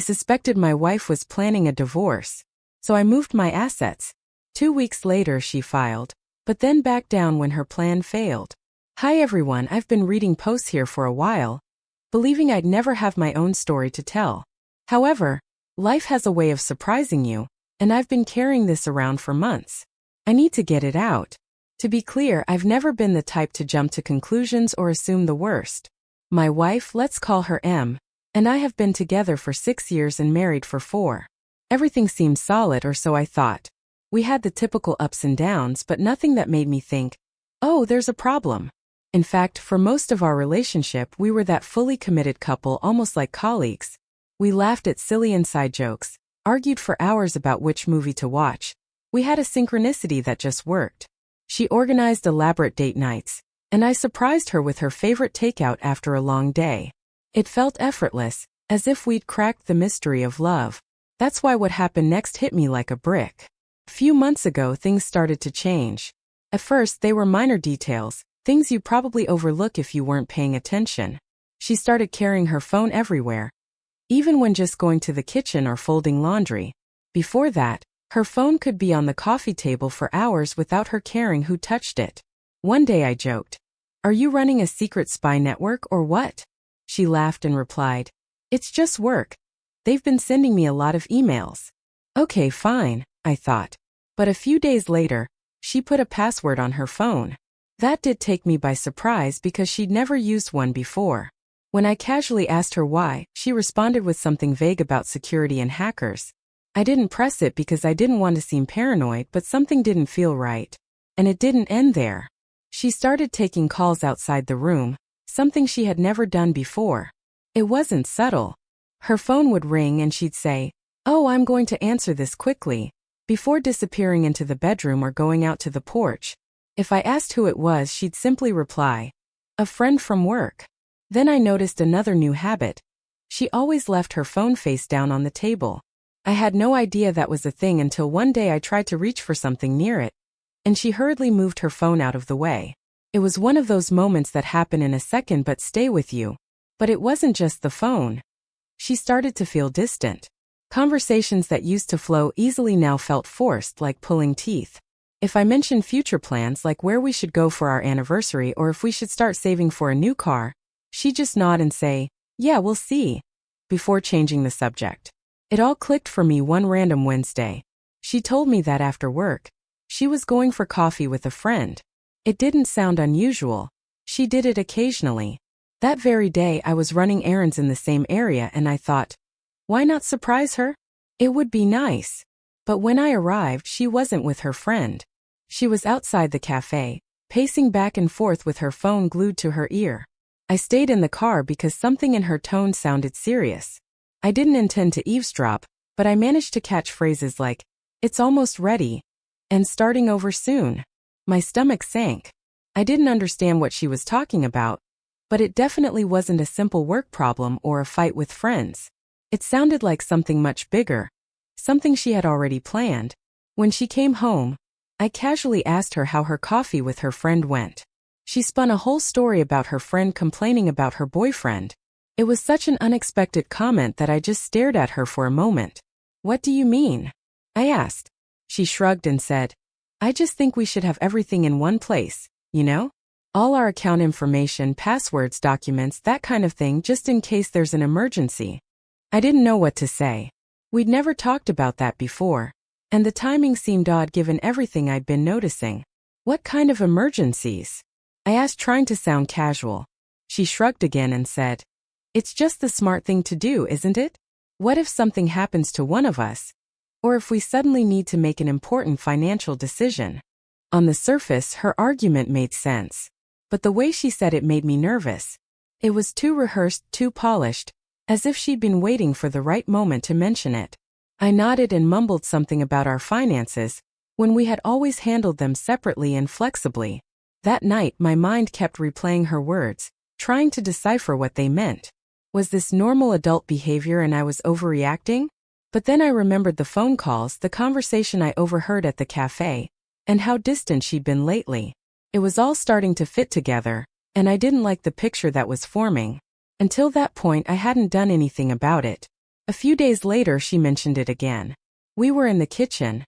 suspected my wife was planning a divorce, so I moved my assets. 2 weeks later she filed, but then backed down when her plan failed. Hi everyone, I've been reading posts here for a while, believing I'd never have my own story to tell. However, life has a way of surprising you, and I've been carrying this around for months. I need to get it out. To be clear, I've never been the type to jump to conclusions or assume the worst. My wife, let's call her M, and I have been together for 6 years and married for 4. Everything seemed solid, or so I thought. We had the typical ups and downs, but nothing that made me think, oh, there's a problem. In fact, for most of our relationship, we were that fully committed couple, almost like colleagues. We laughed at silly inside jokes, argued for hours about which movie to watch. We had a synchronicity that just worked. She organized elaborate date nights, and I surprised her with her favorite takeout after a long day. It felt effortless, as if we'd cracked the mystery of love. That's why what happened next hit me like a brick. A few months ago, things started to change. At first, they were minor details, things you probably overlook if you weren't paying attention. She started carrying her phone everywhere, even when just going to the kitchen or folding laundry. Before that, her phone could be on the coffee table for hours without her caring who touched it. One day I joked, "Are you running a secret spy network or what?" She laughed and replied, "It's just work. They've been sending me a lot of emails." Okay, fine, I thought. But a few days later, she put a password on her phone. That did take me by surprise because she'd never used one before. When I casually asked her why, she responded with something vague about security and hackers. I didn't press it because I didn't want to seem paranoid, but something didn't feel right. And it didn't end there. She started taking calls outside the room, something she had never done before. It wasn't subtle. Her phone would ring and she'd say, "Oh, I'm going to answer this quickly," before disappearing into the bedroom or going out to the porch. If I asked who it was, she'd simply reply, "A friend from work." Then I noticed another new habit. She always left her phone face down on the table. I had no idea that was a thing until one day I tried to reach for something near it, and she hurriedly moved her phone out of the way. It was one of those moments that happen in a second but stay with you. But it wasn't just the phone. She started to feel distant. Conversations that used to flow easily now felt forced, like pulling teeth. If I mentioned future plans like where we should go for our anniversary or if we should start saving for a new car, she'd just nod and say, "Yeah, we'll see," before changing the subject. It all clicked for me one random Wednesday. She told me that after work, she was going for coffee with a friend. It didn't sound unusual. She did it occasionally. That very day I was running errands in the same area and I thought, why not surprise her? It would be nice. But when I arrived, she wasn't with her friend. She was outside the cafe, pacing back and forth with her phone glued to her ear. I stayed in the car because something in her tone sounded serious. I didn't intend to eavesdrop, but I managed to catch phrases like, "It's almost ready," and "starting over soon." My stomach sank. I didn't understand what she was talking about, but it definitely wasn't a simple work problem or a fight with friends. It sounded like something much bigger, something she had already planned. When she came home, I casually asked her how her coffee with her friend went. She spun a whole story about her friend complaining about her boyfriend. It was such an unexpected comment that I just stared at her for a moment. "What do you mean?" I asked. She shrugged and said, "I just think we should have everything in one place, you know? All our account information, passwords, documents, that kind of thing, just in case there's an emergency." I didn't know what to say. We'd never talked about that before, and the timing seemed odd given everything I'd been noticing. "What kind of emergencies?" I asked, trying to sound casual. She shrugged again and said, "It's just the smart thing to do, isn't it? What if something happens to one of us? Or if we suddenly need to make an important financial decision?" On the surface, her argument made sense. But the way she said it made me nervous. It was too rehearsed, too polished, as if she'd been waiting for the right moment to mention it. I nodded and mumbled something about our finances, when we had always handled them separately and flexibly. That night, my mind kept replaying her words, trying to decipher what they meant. Was this normal adult behavior and I was overreacting? But then I remembered the phone calls, the conversation I overheard at the cafe, and how distant she'd been lately. It was all starting to fit together, and I didn't like the picture that was forming. Until that point, I hadn't done anything about it. A few days later, she mentioned it again. We were in the kitchen.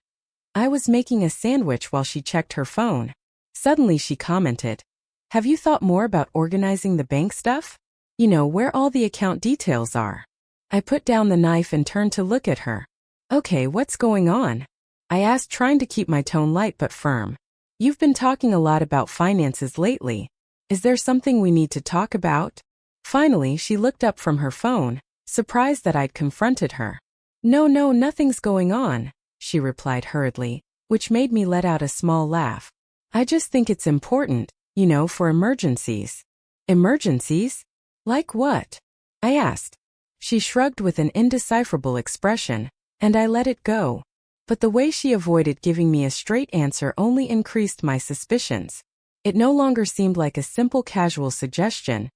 I was making a sandwich while she checked her phone. Suddenly she commented, "Have you thought more about organizing the bank stuff? You know, where all the account details are." I put down the knife and turned to look at her. "Okay, what's going on?" I asked, trying to keep my tone light but firm. "You've been talking a lot about finances lately. Is there something we need to talk about?" Finally, she looked up from her phone, surprised that I'd confronted her. No, nothing's going on," she replied hurriedly, which made me let out a small laugh. "I just think it's important, you know, for emergencies." "Emergencies? Like what?" I asked. She shrugged with an indecipherable expression, and I let it go. But the way she avoided giving me a straight answer only increased my suspicions. It no longer seemed like a simple casual suggestion.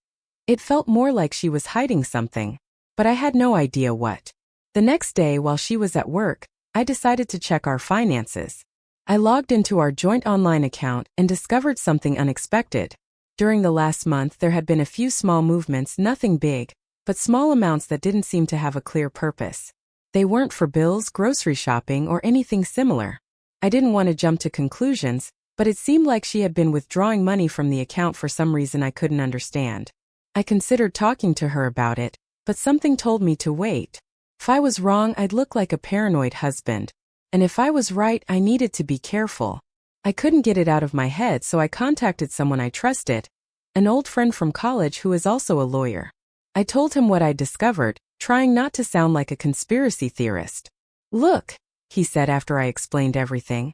It felt more like she was hiding something, but I had no idea what. The next day, while she was at work, I decided to check our finances. I logged into our joint online account and discovered something unexpected. During the last month, there had been a few small movements, nothing big, but small amounts that didn't seem to have a clear purpose. They weren't for bills, grocery shopping, or anything similar. I didn't want to jump to conclusions, but it seemed like she had been withdrawing money from the account for some reason I couldn't understand. I considered talking to her about it, but something told me to wait. If I was wrong, I'd look like a paranoid husband. And if I was right, I needed to be careful. I couldn't get it out of my head, so I contacted someone I trusted, an old friend from college who is also a lawyer. I told him what I'd discovered, trying not to sound like a conspiracy theorist. "Look," he said after I explained everything.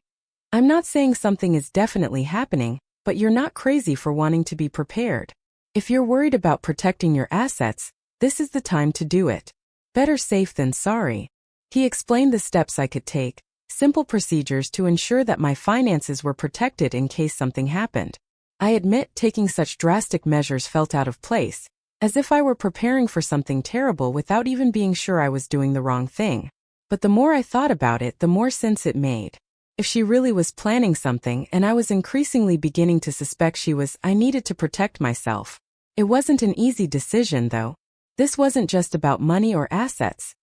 "I'm not saying something is definitely happening, but you're not crazy for wanting to be prepared. If you're worried about protecting your assets, this is the time to do it. Better safe than sorry." He explained the steps I could take, simple procedures to ensure that my finances were protected in case something happened. I admit taking such drastic measures felt out of place, as if I were preparing for something terrible without even being sure I was doing the wrong thing. But the more I thought about it, the more sense it made. If she really was planning something, and I was increasingly beginning to suspect she was, I needed to protect myself. It wasn't an easy decision, though. This wasn't just about money or assets.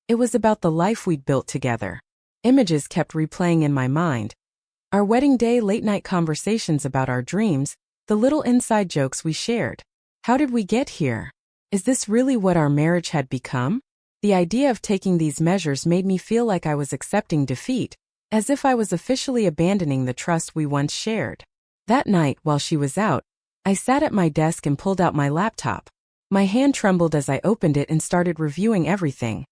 It was about the life we'd built together. Images kept replaying in my mind. Our wedding day, late-night conversations about our dreams, the little inside jokes we shared. How did we get here? Is this really what our marriage had become? The idea of taking these measures made me feel like I was accepting defeat, as if I was officially abandoning the trust we once shared. That night, while she was out, I sat at my desk and pulled out my laptop. My hand trembled as I opened it and started reviewing everything.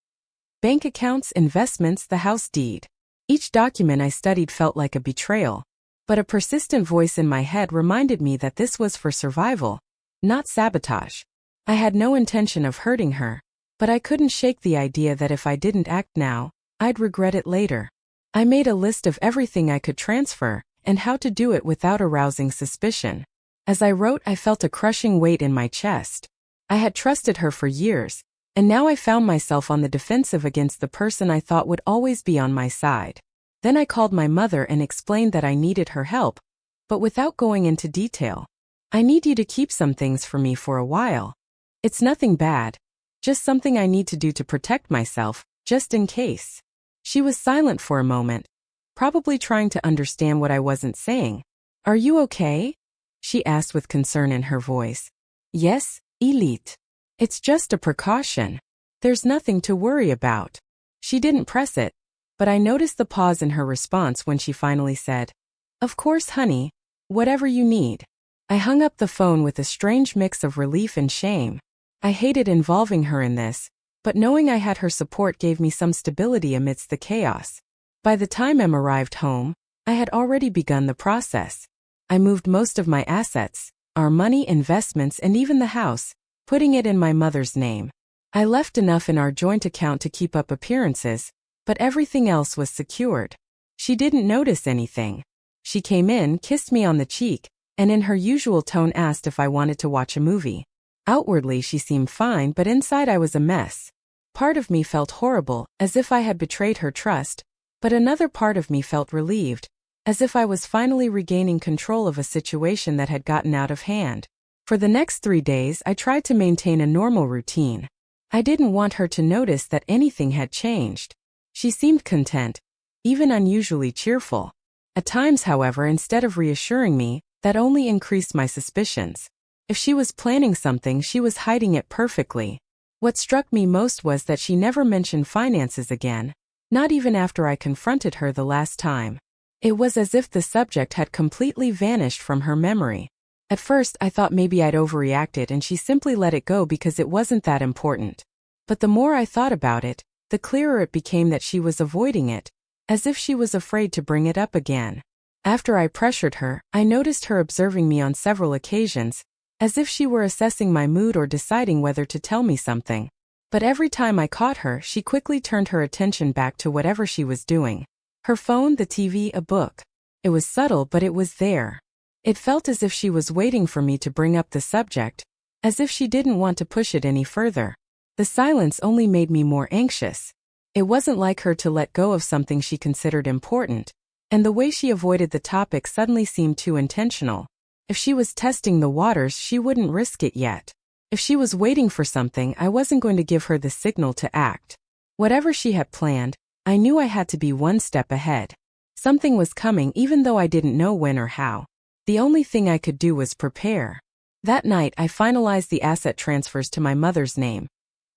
Bank accounts, investments, the house deed. Each document I studied felt like a betrayal, but a persistent voice in my head reminded me that this was for survival, not sabotage. I had no intention of hurting her, but I couldn't shake the idea that if I didn't act now, I'd regret it later. I made a list of everything I could transfer, and how to do it without arousing suspicion. As I wrote, I felt a crushing weight in my chest. I had trusted her for years, and now I found myself on the defensive against the person I thought would always be on my side. Then I called my mother and explained that I needed her help, but without going into detail. "I need you to keep some things for me for a while. It's nothing bad, just something I need to do to protect myself, just in case." She was silent for a moment, probably trying to understand what I wasn't saying. "Are you okay?" she asked with concern in her voice. "Yes, Elite. It's just a precaution. There's nothing to worry about." She didn't press it, but I noticed the pause in her response when she finally said, "Of course, honey, whatever you need." I hung up the phone with a strange mix of relief and shame. I hated involving her in this, but knowing I had her support gave me some stability amidst the chaos. By the time Em arrived home, I had already begun the process. I moved most of my assets, our money, investments, and even the house, putting it in my mother's name. I left enough in our joint account to keep up appearances, but everything else was secured. She didn't notice anything. She came in, kissed me on the cheek, and in her usual tone asked if I wanted to watch a movie. Outwardly she seemed fine, but inside I was a mess. Part of me felt horrible, as if I had betrayed her trust, but another part of me felt relieved, as if I was finally regaining control of a situation that had gotten out of hand. For the next 3 days, I tried to maintain a normal routine. I didn't want her to notice that anything had changed. She seemed content, even unusually cheerful. At times, however, instead of reassuring me, that only increased my suspicions. If she was planning something, she was hiding it perfectly. What struck me most was that she never mentioned finances again, not even after I confronted her the last time. It was as if the subject had completely vanished from her memory. At first, I thought maybe I'd overreacted and she simply let it go because it wasn't that important. But the more I thought about it, the clearer it became that she was avoiding it, as if she was afraid to bring it up again. After I pressured her, I noticed her observing me on several occasions, as if she were assessing my mood or deciding whether to tell me something. But every time I caught her, she quickly turned her attention back to whatever she was doing. Her phone, the TV, a book. It was subtle, but it was there. It felt as if she was waiting for me to bring up the subject, as if she didn't want to push it any further. The silence only made me more anxious. It wasn't like her to let go of something she considered important, and the way she avoided the topic suddenly seemed too intentional. If she was testing the waters, she wouldn't risk it yet. If she was waiting for something, I wasn't going to give her the signal to act. Whatever she had planned, I knew I had to be one step ahead. Something was coming even though I didn't know when or how. The only thing I could do was prepare. That night, I finalized the asset transfers to my mother's name.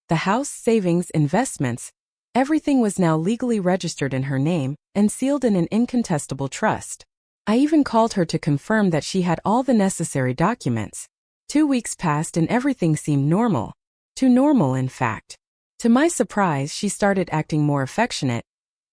The house, savings, investments, everything was now legally registered in her name and sealed in an incontestable trust. I even called her to confirm that she had all the necessary documents. 2 weeks passed and everything seemed normal. Too normal, in fact. To my surprise, she started acting more affectionate,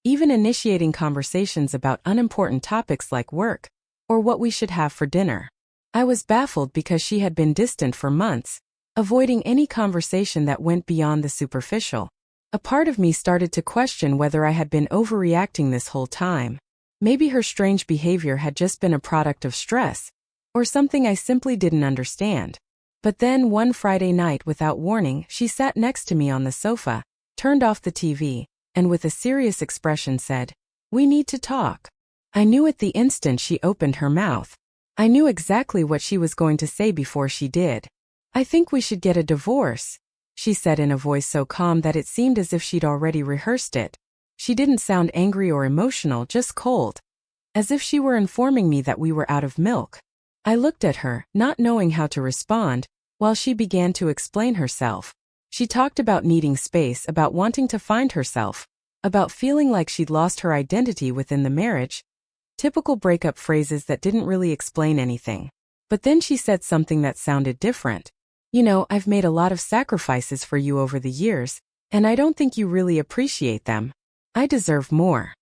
even initiating conversations about unimportant topics like work or what we should have for dinner. I was baffled because she had been distant for months, avoiding any conversation that went beyond the superficial. A part of me started to question whether I had been overreacting this whole time. Maybe her strange behavior had just been a product of stress, or something I simply didn't understand. But then one Friday night, without warning, she sat next to me on the sofa, turned off the TV, and with a serious expression said, "We need to talk." I knew at the instant she opened her mouth. I knew exactly what she was going to say before she did. "I think we should get a divorce," she said in a voice so calm that it seemed as if she'd already rehearsed it. She didn't sound angry or emotional, just cold, as if she were informing me that we were out of milk. I looked at her, not knowing how to respond, while she began to explain herself. She talked about needing space, about wanting to find herself, about feeling like she'd lost her identity within the marriage. Typical breakup phrases that didn't really explain anything. But then she said something that sounded different. "You know, I've made a lot of sacrifices for you over the years, and I don't think you really appreciate them. I deserve more."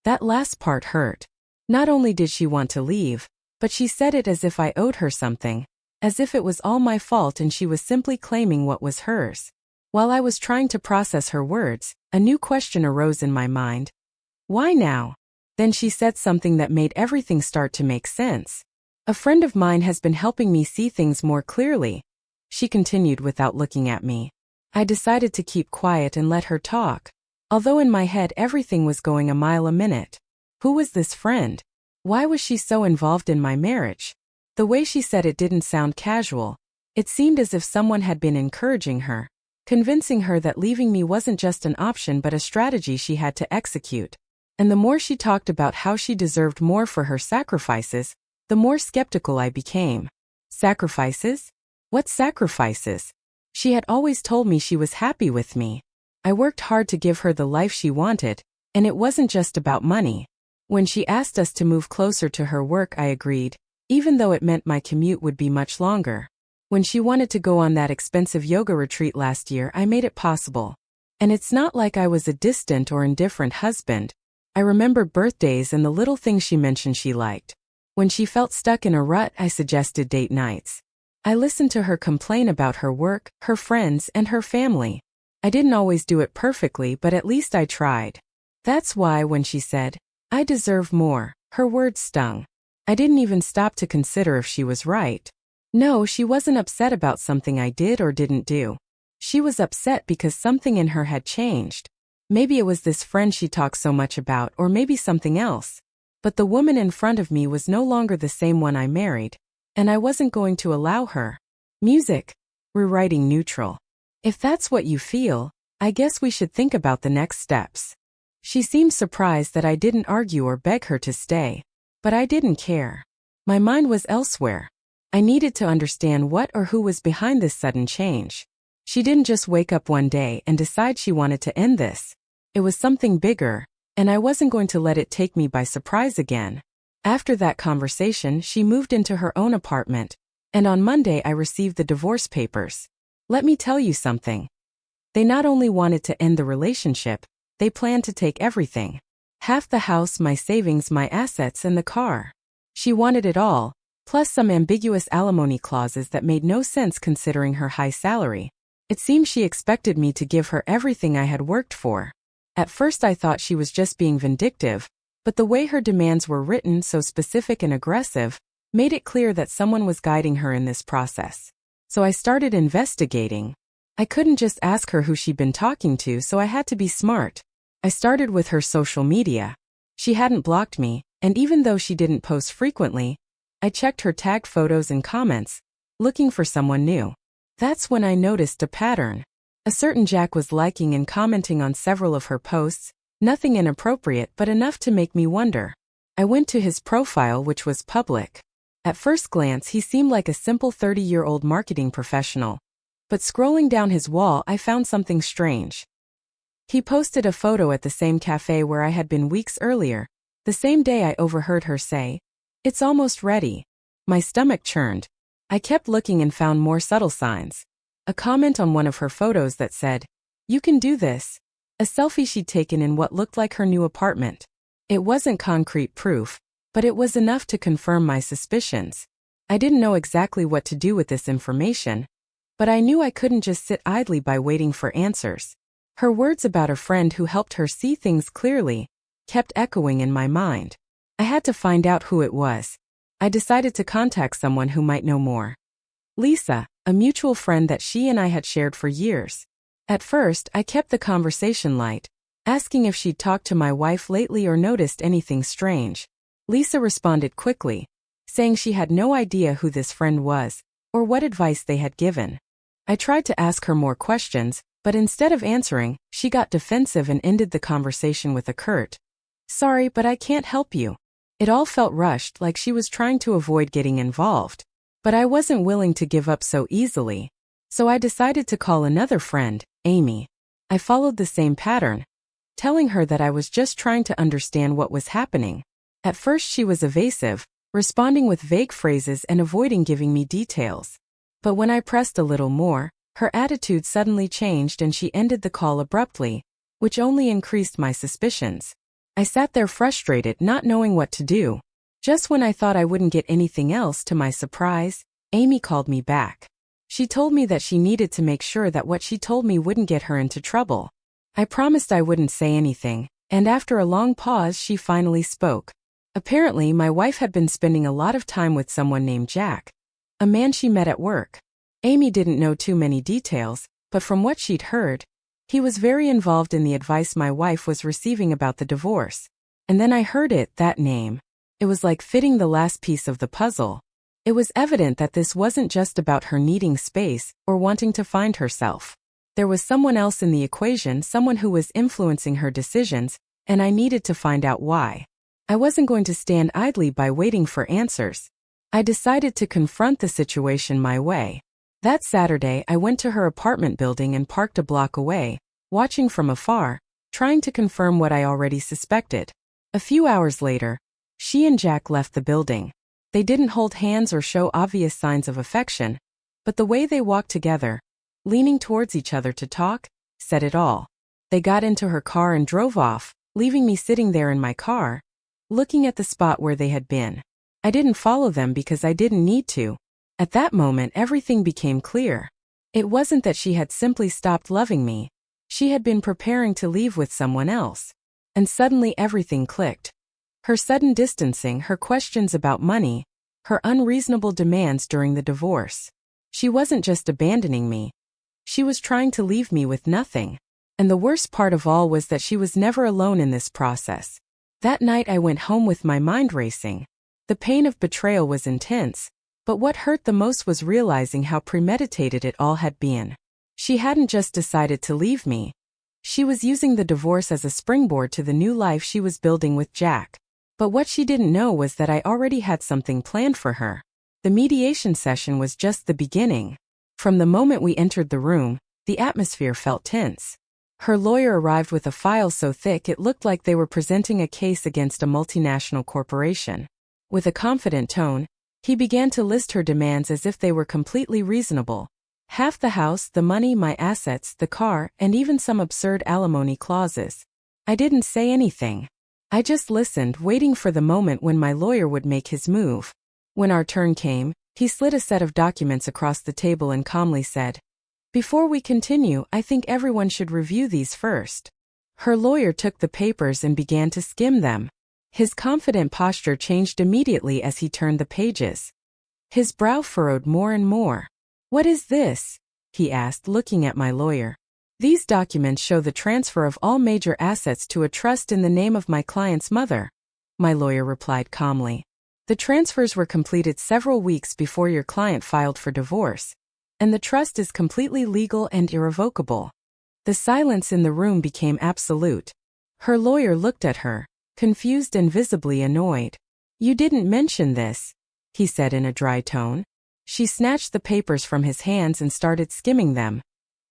That last part hurt. Not only did she want to leave, but she said it as if I owed her something, as if it was all my fault and she was simply claiming what was hers. While I was trying to process her words, a new question arose in my mind. Why now? Then she said something that made everything start to make sense. "A friend of mine has been helping me see things more clearly," she continued without looking at me. I decided to keep quiet and let her talk, although in my head everything was going a mile a minute. Who was this friend? Why was she so involved in my marriage? The way she said it didn't sound casual. It seemed as if someone had been encouraging her, convincing her that leaving me wasn't just an option but a strategy she had to execute. And the more she talked about how she deserved more for her sacrifices, the more skeptical I became. Sacrifices? What sacrifices? She had always told me she was happy with me. I worked hard to give her the life she wanted, and it wasn't just about money. When she asked us to move closer to her work, I agreed, even though it meant my commute would be much longer. When she wanted to go on that expensive yoga retreat last year, I made it possible. And it's not like I was a distant or indifferent husband. I remembered birthdays and the little things she mentioned she liked. When she felt stuck in a rut, I suggested date nights. I listened to her complain about her work, her friends, and her family. I didn't always do it perfectly, but at least I tried. That's why when she said, "I deserve more," her words stung. I didn't even stop to consider if she was right. No, she wasn't upset about something I did or didn't do. She was upset because something in her had changed. Maybe it was this friend she talked so much about, or maybe something else. But the woman in front of me was no longer the same one I married, and I wasn't going to allow her. Music. Rewriting neutral. If that's what you feel, I guess we should think about the next steps. She seemed surprised that I didn't argue or beg her to stay, but I didn't care. My mind was elsewhere. I needed to understand what or who was behind this sudden change. She didn't just wake up one day and decide she wanted to end this. It was something bigger, and I wasn't going to let it take me by surprise again. After that conversation, she moved into her own apartment, and on Monday I received the divorce papers. Let me tell you something. They not only wanted to end the relationship, they planned to take everything. Half the house, my savings, my assets, and the car. She wanted it all, plus some ambiguous alimony clauses that made no sense considering her high salary. It seemed she expected me to give her everything I had worked for. At first I thought she was just being vindictive, but the way her demands were written, so specific and aggressive, made it clear that someone was guiding her in this process. So I started investigating. I couldn't just ask her who she'd been talking to, so I had to be smart. I started with her social media. She hadn't blocked me, and even though she didn't post frequently, I checked her tagged photos and comments, looking for someone new. That's when I noticed a pattern. A certain Jack was liking and commenting on several of her posts, nothing inappropriate but enough to make me wonder. I went to his profile, which was public. At first glance, he seemed like a simple 30-year-old marketing professional. But scrolling down his wall, I found something strange. He posted a photo at the same cafe where I had been weeks earlier, the same day I overheard her say, "It's almost ready." My stomach churned. I kept looking and found more subtle signs. A comment on one of her photos that said, "You can do this." A selfie she'd taken in what looked like her new apartment. It wasn't concrete proof, but it was enough to confirm my suspicions. I didn't know exactly what to do with this information, but I knew I couldn't just sit idly by waiting for answers. Her words about a friend who helped her see things clearly kept echoing in my mind. I had to find out who it was. I decided to contact someone who might know more. Lisa, a mutual friend that she and I had shared for years. At first, I kept the conversation light, asking if she'd talked to my wife lately or noticed anything strange. Lisa responded quickly, saying she had no idea who this friend was or what advice they had given. I tried to ask her more questions, but instead of answering, she got defensive and ended the conversation with a curt, "Sorry, but I can't help you." It all felt rushed, like she was trying to avoid getting involved. But I wasn't willing to give up so easily. So I decided to call another friend, Amy. I followed the same pattern, telling her that I was just trying to understand what was happening. At first she was evasive, responding with vague phrases and avoiding giving me details. But when I pressed a little more, her attitude suddenly changed and she ended the call abruptly, which only increased my suspicions. I sat there frustrated, not knowing what to do. Just when I thought I wouldn't get anything else, to my surprise, Amy called me back. She told me that she needed to make sure that what she told me wouldn't get her into trouble. I promised I wouldn't say anything, and after a long pause she finally spoke. Apparently, my wife had been spending a lot of time with someone named Jack, a man she met at work. Amy didn't know too many details, but from what she'd heard, he was very involved in the advice my wife was receiving about the divorce. And then I heard it, that name. It was like fitting the last piece of the puzzle. It was evident that this wasn't just about her needing space or wanting to find herself. There was someone else in the equation, someone who was influencing her decisions, and I needed to find out why. I wasn't going to stand idly by waiting for answers. I decided to confront the situation my way. That Saturday, I went to her apartment building and parked a block away, watching from afar, trying to confirm what I already suspected. A few hours later, she and Jack left the building. They didn't hold hands or show obvious signs of affection, but the way they walked together, leaning towards each other to talk, said it all. They got into her car and drove off, leaving me sitting there in my car, looking at the spot where they had been. I didn't follow them because I didn't need to. At that moment, everything became clear. It wasn't that she had simply stopped loving me. She had been preparing to leave with someone else. And suddenly everything clicked. Her sudden distancing, her questions about money, her unreasonable demands during the divorce. She wasn't just abandoning me. She was trying to leave me with nothing. And the worst part of all was that she was never alone in this process. That night I went home with my mind racing. The pain of betrayal was intense, but what hurt the most was realizing how premeditated it all had been. She hadn't just decided to leave me. She was using the divorce as a springboard to the new life she was building with Jack. But what she didn't know was that I already had something planned for her. The mediation session was just the beginning. From the moment we entered the room, the atmosphere felt tense. Her lawyer arrived with a file so thick it looked like they were presenting a case against a multinational corporation. With a confident tone, he began to list her demands as if they were completely reasonable. Half the house, the money, my assets, the car, and even some absurd alimony clauses. I didn't say anything. I just listened, waiting for the moment when my lawyer would make his move. When our turn came, he slid a set of documents across the table and calmly said, "Before we continue, I think everyone should review these first." Her lawyer took the papers and began to skim them. His confident posture changed immediately as he turned the pages. His brow furrowed more and more. "What is this?" he asked, looking at my lawyer. "These documents show the transfer of all major assets to a trust in the name of my client's mother," my lawyer replied calmly. "The transfers were completed several weeks before your client filed for divorce, and the trust is completely legal and irrevocable." The silence in the room became absolute. Her lawyer looked at her, confused and visibly annoyed. "You didn't mention this," he said in a dry tone. She snatched the papers from his hands and started skimming them.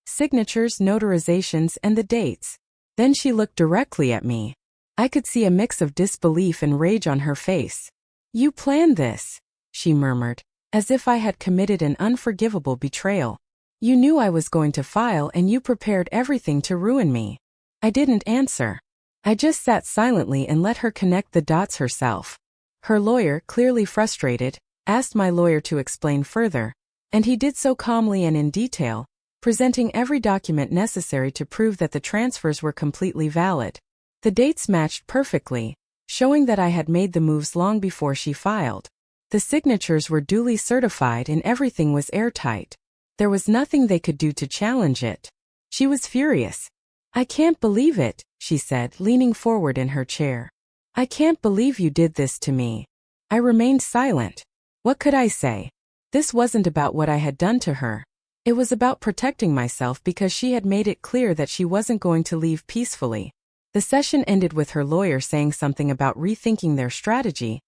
Signatures, notarizations, and the dates. Then she looked directly at me. I could see a mix of disbelief and rage on her face. "You planned this," she murmured, as if I had committed an unforgivable betrayal. "You knew I was going to file and you prepared everything to ruin me." I didn't answer. I just sat silently and let her connect the dots herself. Her lawyer, clearly frustrated, asked my lawyer to explain further, and he did so calmly and in detail, presenting every document necessary to prove that the transfers were completely valid. The dates matched perfectly, showing that I had made the moves long before she filed. The signatures were duly certified and everything was airtight. There was nothing they could do to challenge it. She was furious. "I can't believe it," she said, leaning forward in her chair. "I can't believe you did this to me." I remained silent. What could I say? This wasn't about what I had done to her. It was about protecting myself because she had made it clear that she wasn't going to leave peacefully. The session ended with her lawyer saying something about rethinking their strategy,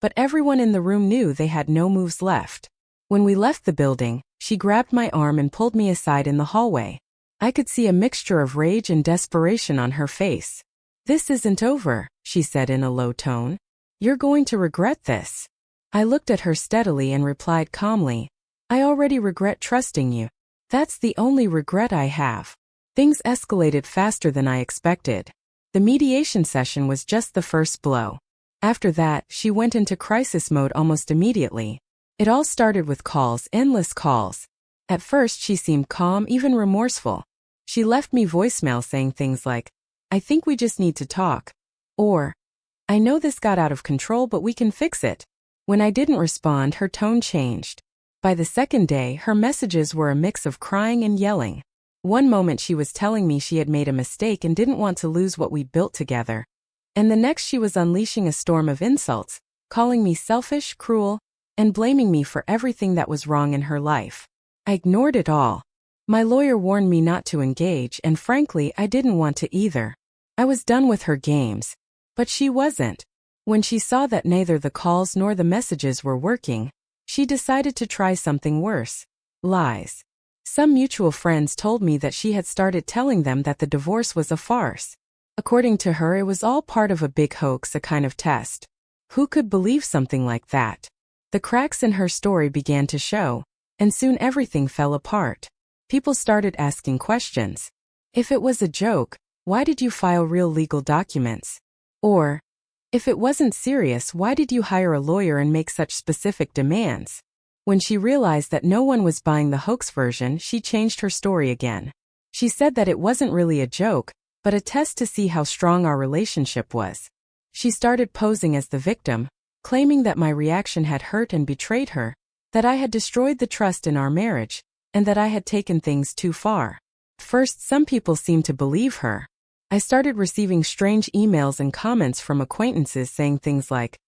but everyone in the room knew they had no moves left. When we left the building, she grabbed my arm and pulled me aside in the hallway. I could see a mixture of rage and desperation on her face. "This isn't over," she said in a low tone. "You're going to regret this." I looked at her steadily and replied calmly, "I already regret trusting you. That's the only regret I have." Things escalated faster than I expected. The mediation session was just the first blow. After that, she went into crisis mode almost immediately. It all started with calls, endless calls. At first she seemed calm, even remorseful. She left me voicemail saying things like, "I think we just need to talk," or, "I know this got out of control but we can fix it." When I didn't respond, her tone changed. By the second day, her messages were a mix of crying and yelling. One moment she was telling me she had made a mistake and didn't want to lose what we'd built together. And the next she was unleashing a storm of insults, calling me selfish, cruel, and blaming me for everything that was wrong in her life. I ignored it all. My lawyer warned me not to engage, and frankly, I didn't want to either. I was done with her games. But she wasn't. When she saw that neither the calls nor the messages were working, she decided to try something worse. Lies. Some mutual friends told me that she had started telling them that the divorce was a farce. According to her, it was all part of a big hoax, a kind of test. Who could believe something like that? The cracks in her story began to show, and soon everything fell apart. People started asking questions. If it was a joke, why did you file real legal documents? Or, if it wasn't serious, why did you hire a lawyer and make such specific demands? When she realized that no one was buying the hoax version, she changed her story again. She said that it wasn't really a joke, but a test to see how strong our relationship was. She started posing as the victim, claiming that my reaction had hurt and betrayed her, that I had destroyed the trust in our marriage, and that I had taken things too far. First, some people seemed to believe her. I started receiving strange emails and comments from acquaintances saying things like,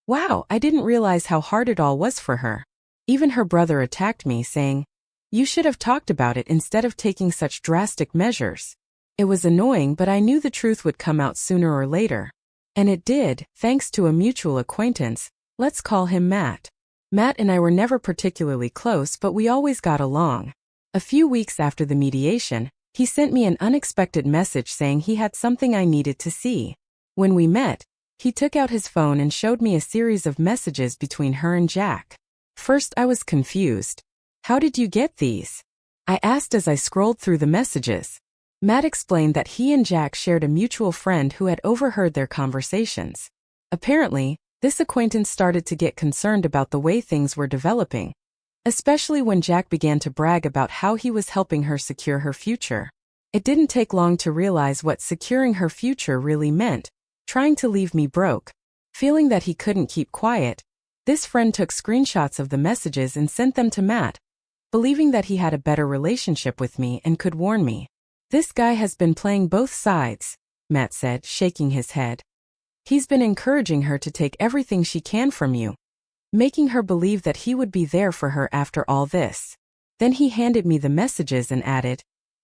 "Wow, I didn't realize how hard it all was for her." Even her brother attacked me, saying, You should have talked about it instead of taking such drastic measures. It was annoying, but I knew the truth would come out sooner or later. And it did, thanks to a mutual acquaintance. Let's call him Matt. Matt and I were never particularly close, but we always got along. A few weeks after the mediation, he sent me an unexpected message saying he had something I needed to see. When we met, he took out his phone and showed me a series of messages between her and Jack. First, I was confused. How did you get these? I asked as I scrolled through the messages. Matt explained that he and Jack shared a mutual friend who had overheard their conversations. Apparently, this acquaintance started to get concerned about the way things were developing, especially when Jack began to brag about how he was helping her secure her future. It didn't take long to realize what securing her future really meant, trying to leave me broke. Feeling that he couldn't keep quiet, this friend took screenshots of the messages and sent them to Matt, believing that he had a better relationship with me and could warn me. This guy has been playing both sides, Matt said, shaking his head. He's been encouraging her to take everything she can from you, making her believe that he would be there for her after all this. Then he handed me the messages and added,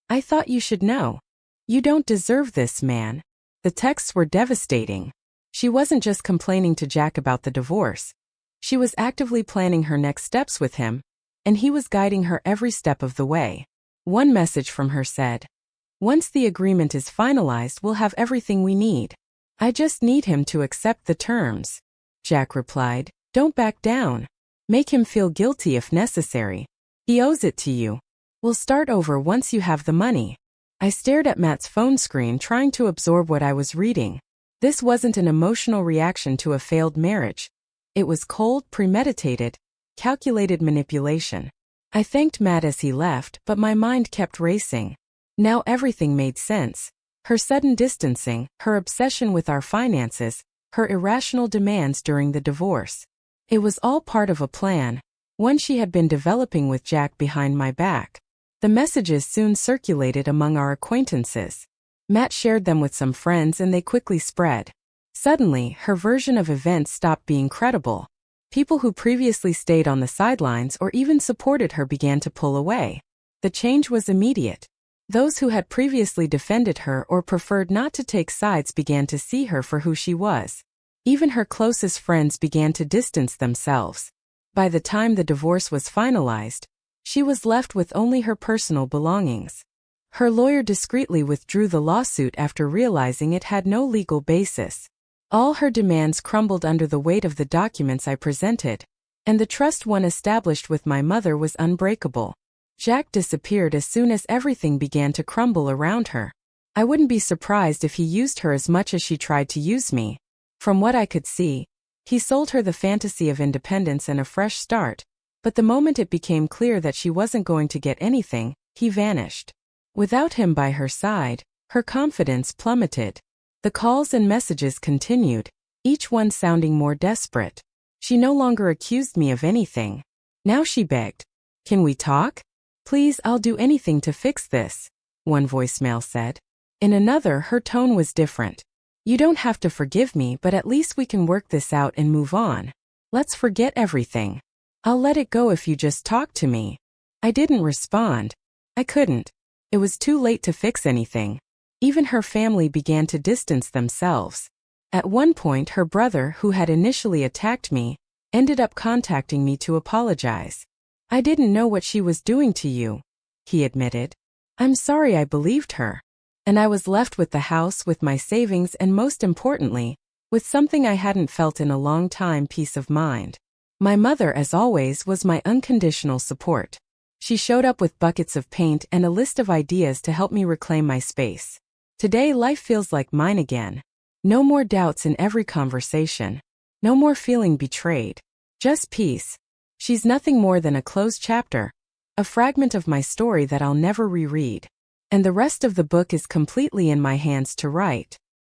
I thought you should know. You don't deserve this, man. The texts were devastating. She wasn't just complaining to Jack about the divorce. She was actively planning her next steps with him, and he was guiding her every step of the way. One message from her said, Once the agreement is finalized, we'll have everything we need. I just need him to accept the terms. Jack replied, Don't back down. Make him feel guilty if necessary. He owes it to you. We'll start over once you have the money. I stared at Matt's phone screen, trying to absorb what I was reading. This wasn't an emotional reaction to a failed marriage. It was cold, premeditated, calculated manipulation. I thanked Matt as he left, but my mind kept racing. Now everything made sense. Her sudden distancing, her obsession with our finances, her irrational demands during the divorce. It was all part of a plan, one she had been developing with Jack behind my back. The messages soon circulated among our acquaintances. Matt shared them with some friends and they quickly spread. Suddenly, her version of events stopped being credible. People who previously stayed on the sidelines or even supported her began to pull away. The change was immediate. Those who had previously defended her or preferred not to take sides began to see her for who she was. Even her closest friends began to distance themselves. By the time the divorce was finalized, she was left with only her personal belongings. Her lawyer discreetly withdrew the lawsuit after realizing it had no legal basis. All her demands crumbled under the weight of the documents I presented, and the trust one established with my mother was unbreakable. Jack disappeared as soon as everything began to crumble around her. I wouldn't be surprised if he used her as much as she tried to use me. From what I could see, he sold her the fantasy of independence and a fresh start, but the moment it became clear that she wasn't going to get anything, he vanished. Without him by her side, her confidence plummeted. The calls and messages continued, each one sounding more desperate. She no longer accused me of anything. Now she begged, Can we talk? Please, I'll do anything to fix this, one voicemail said. In another, her tone was different. You don't have to forgive me, but at least we can work this out and move on. Let's forget everything. I'll let it go if you just talk to me. I didn't respond. I couldn't. It was too late to fix anything. Even her family began to distance themselves. At one point, her brother, who had initially attacked me, ended up contacting me to apologize. I didn't know what she was doing to you, he admitted. I'm sorry I believed her. And I was left with the house, with my savings, and most importantly, with something I hadn't felt in a long time, peace of mind. My mother, as always, was my unconditional support. She showed up with buckets of paint and a list of ideas to help me reclaim my space. Today, life feels like mine again. No more doubts in every conversation. No more feeling betrayed. Just peace. She's nothing more than a closed chapter, a fragment of my story that I'll never reread. And the rest of the book is completely in my hands to write.